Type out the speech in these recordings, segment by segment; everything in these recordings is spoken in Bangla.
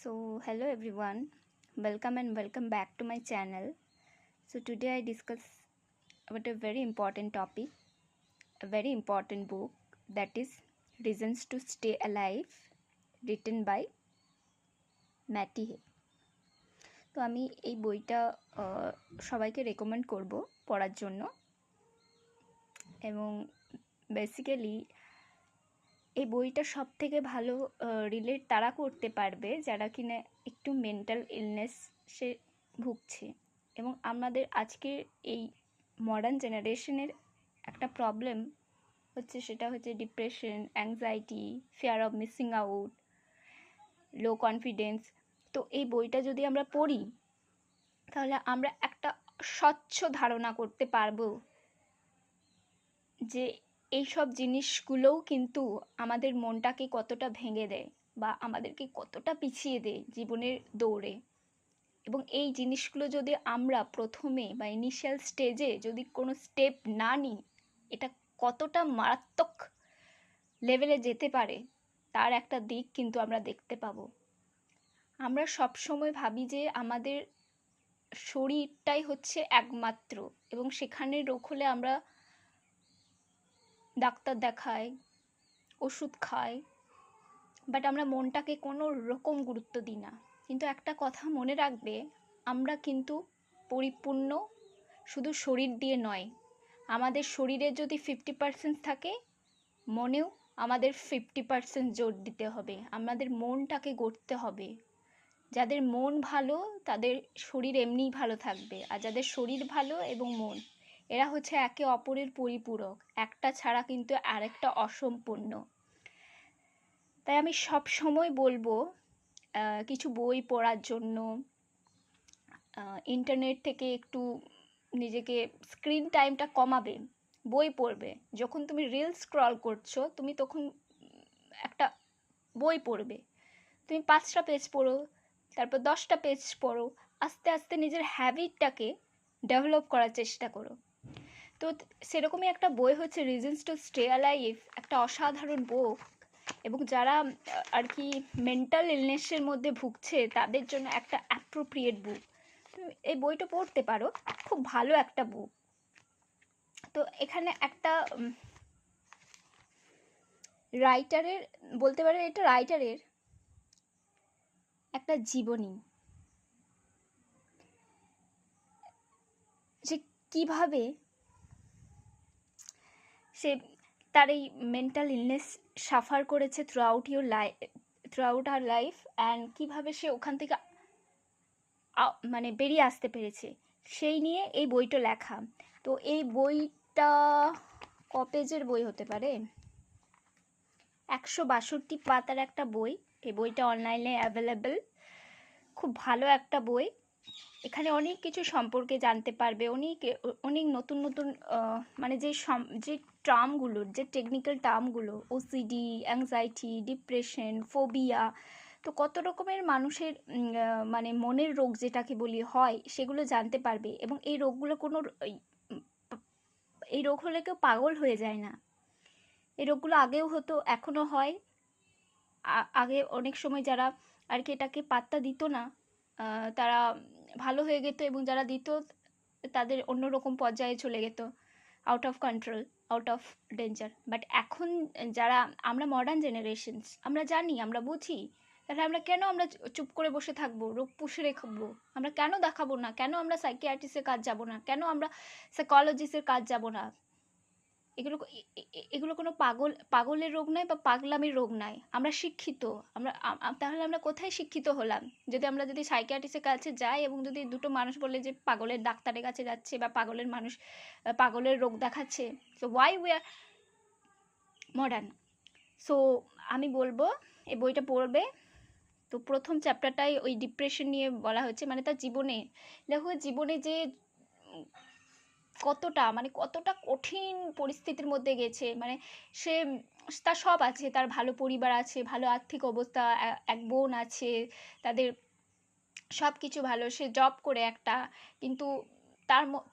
So hello everyone, welcome back to my channel. So today I discuss about a very important topic, a very important book, that is Reasons to Stay Alive, written by ম্যাটি হে। তো আমি এই বইটা সবাইকে রেকমেন্ড করব পড়ার জন্য। এবং বেসিক্যালি এই বইটা সব থেকে ভালো রিলেট তারা করতে পারবে যারা কিনা একটু মেন্টাল ইলনেসে ভুগছে। এবং আমাদের আজকের এই মডার্ন জেনারেশনের একটা প্রবলেম হচ্ছে, সেটা হচ্ছে depression, anxiety, fear of missing out, low confidence. তো এই বইটা যদি আমরা পড়ি তাহলে আমরা একটা স্বচ্ছ ধারণা করতে পারবো যে এইসব জিনিসগুলোও কিন্তু আমাদের মনটাকে কতটা ভেঙে দেয় বা আমাদেরকে কতটা পিছিয়ে দেয় জীবনের দৌড়ে। এবং এই জিনিসগুলো যদি আমরা প্রথমে বা ইনিশিয়াল স্টেজে যদি কোনো স্টেপ না নিই, এটা কতটা মারাত্মক লেভেলে যেতে পারে তার একটা দিক কিন্তু আমরা দেখতে পাবো। আমরা সবসময় ভাবি যে আমাদের শরীরটাই হচ্ছে একমাত্র, এবং সেখানে রোগ হলে আমরা ডাক্তার দেখাই, ওষুধ খাই, বাট আমরা মনটাকে কোনো রকম গুরুত্ব দিই না। কিন্তু একটা কথা মনে রাখবে, আমরা কিন্তু পরিপূর্ণ শুধু শরীর দিয়ে নয়। আমাদের শরীরে যদি 50% থাকে, মনেও আমাদের 50% জোর দিতে হবে। আমাদের মনটাকে গড়তে হবে। যাদের মন ভালো তাদের শরীর এমনিই ভালো থাকবে, আর যাদের শরীর ভালো এবং মন, এরা হচ্ছে একে অপরের পরিপূরক। একটা ছাড়া কিন্তু আরেকটা অসম্পূর্ণ। তাই আমি সব সময় বলবো কিছু বই পড়ার জন্য, ইন্টারনেট থেকে একটু নিজেকে স্ক্রিন টাইমটা কমাবে, বই পড়বে। যখন তুমি রিল স্ক্রল করছো তুমি তখন একটা বই পড়বে। তুমি 5টা পেজ পড়ো, তারপর 10টা পেজ পড়ো, আস্তে আস্তে নিজের হ্যাবিটটাকে ডেভেলপ করার চেষ্টা করো। তো সেরকমই একটা বই হচ্ছে রিজনস টু স্টে অ্যালাইভ, একটা অসাধারণ বুক। এবং যারা আর কি মেন্টাল ইলনেসের মধ্যে ভুগছে তাদের জন্য একটা অ্যাপ্রোপ্রিয়েট বুক। তুমি এই বইটা পড়তে পারো, খুব ভালো একটা বুক। তো এখানে একটা রাইটারের, বলতে পারে এটা রাইটারের একটা জীবনী, যে কিভাবে সে তার এই মেন্টাল ইলনেস সাফার করেছে throughout her life, and কীভাবে সে ওখান থেকে মানে বেরিয়ে আসতে পেরেছে, সেই নিয়ে এই বইটা লেখা। তো এই বইটা ক পেজের বই হতে পারে, 162 পাতার একটা বই। এই বইটা অনলাইনে অ্যাভেলেবেল, খুব ভালো একটা বই। এখানে অনেক কিছু সম্পর্কে জানতে পারবে, অনেক নতুন নতুন মানে যে টার্মগুলোর, যে টেকনিক্যাল টার্মগুলো, ওসিডি, অ্যাংজাইটি, ডিপ্রেশন, ফোবিয়া, তো কত রকমের মানুষের মানে মনের রোগ যেটাকে বলি হয়, সেগুলো জানতে পারবে। এবং এই রোগগুলো এই রোগ হলে কেউ পাগল হয়ে যায় না। এই রোগগুলো আগেও হতো, এখনও হয়। আগে অনেক সময় যারা আর কি এটাকে পাত্তা দিত না, তারা ভালো হয়ে যেত, এবং যারা দিত তাদের অন্যরকম পর্যায়ে চলে যেত, out of control, out of danger. But এখন যারা আমরা মডার্ন জেনারেশনস, আমরা জানি, আমরা বুঝি, তাহলে আমরা চুপ করে বসে থাকবো, রোগ পুষে রাখবো? আমরা কেন দেখাবো না? কেন আমরা সাইকিয়াট্রিস্টের কাজ যাব না? কেন আমরা সাইকোলজিস্টের কাজ যাব না? এগুলো এগুলো কোনো পাগলের রোগ নয় বা পাগলামির রোগ নয়। আমরা শিক্ষিত। তাহলে আমরা কোথায় শিক্ষিত হলাম? যদি সাইকিয়াট্রিস্টের কাছে যাই এবং যদি দুটো মানুষ বলে যে পাগলের ডাক্তারের কাছে যাচ্ছে বা পাগলের রোগ দেখাচ্ছে, so why we are modern? So আমি বলবো এই বইটা পড়বে। তো প্রথম চ্যাপ্টারটাই ওই ডিপ্রেশন নিয়ে বলা হচ্ছে, মানে তার জীবনে যে কতটা কঠিন পরিস্থিতির মধ্যে গেছে। মানে সে, তার সব আছে, তার ভালো পরিবার আছে, ভালো আর্থিক অবস্থা, এক বোন আছে, তাদের সব কিছু ভালো, সে জব করে একটা, কিন্তু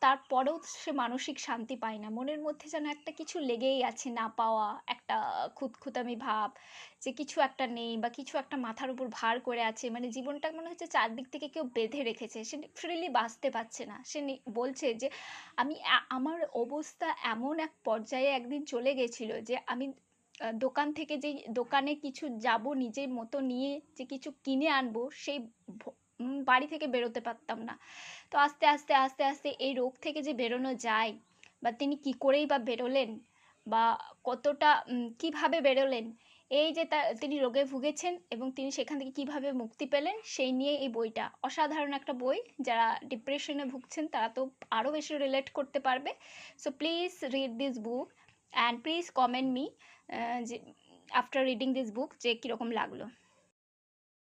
তারপরেও সে মানসিক শান্তি পায় না, মনের মধ্যে যেন একটা কিছু লেগেই আছে, না পাওয়া একটা খুঁতখুঁতামি ভাব, যে কিছু একটা নেই বা কিছু একটা মাথার উপর ভার করে আছে, মানে জীবনটা মনে হচ্ছে চারদিক থেকে কেউ বেঁধে রেখেছে, সে ফ্রিলি বাঁচতে পারছে না। সে বলছে যে আমার অবস্থা এমন এক পর্যায়ে একদিন চলে গেছিল যে আমি দোকান থেকে যেই দোকানে কিছু যাব নিজের মতো নিয়ে যে কিছু কিনে আনবো, সেই বাড়ি থেকে বেরোতে পারতাম না। তো আস্তে আস্তে আস্তে আস্তে এই রোগ থেকে যে বেরোনো যায়, বা তিনি কি করেই বা বেরোলেন, বা কতটা কিভাবে বেরোলেন, এই যে তিনি রোগে ভুগেছেন এবং তিনি সেখান থেকে কিভাবে মুক্তি পেলেন, সেই নিয়ে এই বইটা। অসাধারণ একটা বই, যারা ডিপ্রেশনে ভুগছেন তারা তো আরও বেশি রিলেট করতে পারবে। So please read this book and please comment me যে আফটার রিডিং দিস বুক যে কীরকম লাগলো।